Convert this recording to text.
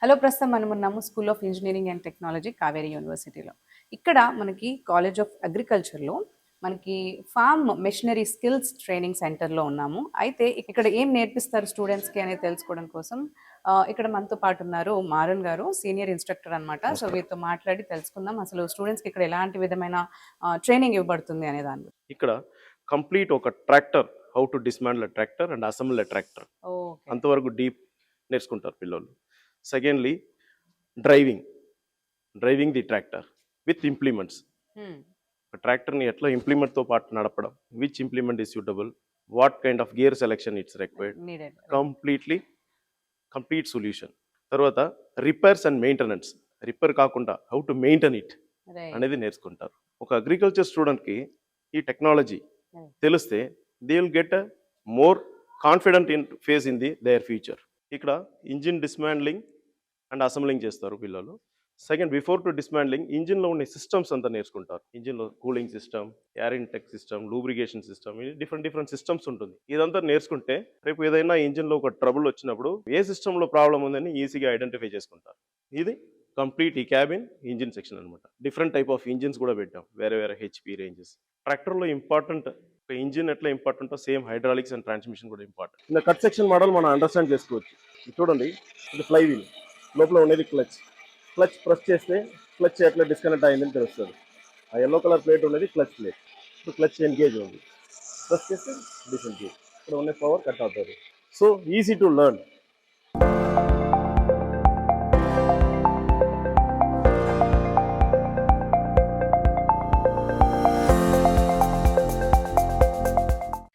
Hello, ప్రస్తుతం మనం ఉన్నాము school of engineering and technology Kaveri యూనివర్సిటీలో. ఇక్కడ మనకి కాలేజ్ ఆఫ్ అగ్రికల్చర్లో మనకి ఫార్మ్ మెషినరీ స్కిల్స్ ట్రైనింగ్ సెంటర్లో ఉన్నాము. అయితే ఇక్కడ ఏం నేర్పిస్తారు స్టూడెంట్స్కి అనేది తెలుసుకోవడం కోసం ఇక్కడ మనతో పాటు ఉన్నారు మారున్ గారు, సీనియర్ ఇన్స్ట్రక్టర్ అనమాట. సో వీరితో మాట్లాడి తెలుసుకుందాం అసలు స్టూడెంట్స్కి ఇక్కడ ఎలాంటి విధమైన ట్రైనింగ్ ఇవ్వబడుతుంది అనే దాని గురించి. ఇక్కడ కంప్లీట్ ఒక tractor, how to dismantle tractor and assemble tractor అంతవరకు డీప్ నేర్చుకుంటారు పిల్లలు. Secondly driving the tractor with implements. ట్రాక్టర్ని ఎట్లా ఇంప్లిమెంట్తో పాటు నడపడం, which implement is suitable, what kind of gear selection it's required, complete solution. తర్వాత రిపేర్స్ అండ్ మెయింటెనెన్స్, రిపేర్ కాకుండా హౌ టు మెయింటైన్ ఇట్ అనేది నేర్చుకుంటారు. ఒక అగ్రికల్చర్ స్టూడెంట్కి ఈ టెక్నాలజీ తెలిస్తే they will get a more confident in face in their future. ఇక్కడ engine dismantling and assembling చేస్తారు పిల్లలు. సెకండ్, బిఫోర్ టు డిస్మాండ్లింగ్ ఇంజిన్లో ఉండే సిస్టమ్స్ అంతా నేర్చుకుంటారు. ఇంజిన్లో cooling system, air intake system, lubrication system, different systems ఉంటుంది. ఇదంతా నేర్చుకుంటే రేపు ఏదైనా ఇంజిన్లో ఒక ట్రబుల్ వచ్చినప్పుడు ఏ సిస్టంలో ప్రాబ్లం ఉందని ఈజీగా ఐడెంటిఫై చేసుకుంటారు. ఇది కంప్లీట్ ఈ క్యాబిన్ ఇంజిన్ సెక్షన్ అనమాట. డిఫరెంట్ టైప్ ఆఫ్ ఇంజిన్స్ కూడా పెట్టాం, వేరే హెచ్పి రేంజెస్. ట్రాక్టర్లో ఇంపార్టెంట్ ఒక ఇంజిన్ ఎట్లా ఇంపార్టెంటో సేమ్ హైడ్రాలిక్స్ అండ్ ట్రాన్స్మిషన్ కూడా ఇంపార్టెంట్. இந்த కట్ సెక్షన్ మోడల్ మనం అండర్స్టాండ్ చేసుకోవచ్చు. చూడండి, ఇది ఫ్లై వీల్, లోపల ఉండేది క్లచ్. క్లచ్ ప్రెస్ చేస్తే క్లచ్ ఎట్లా డిస్కనెక్ట్ అయిందని తెలుస్తుంది. ఆ ఎల్లో కలర్ ప్లేట్ ఉండేది క్లచ్ ప్లేట్. ఇప్పుడు క్లచ్ ఎంగేజ్ ఉంది, ప్రెస్ చేస్తే డిసెంగేజ్. ఇక్కడ ఉండే పవర్ కట్ అవుతుంది. So easy to learn.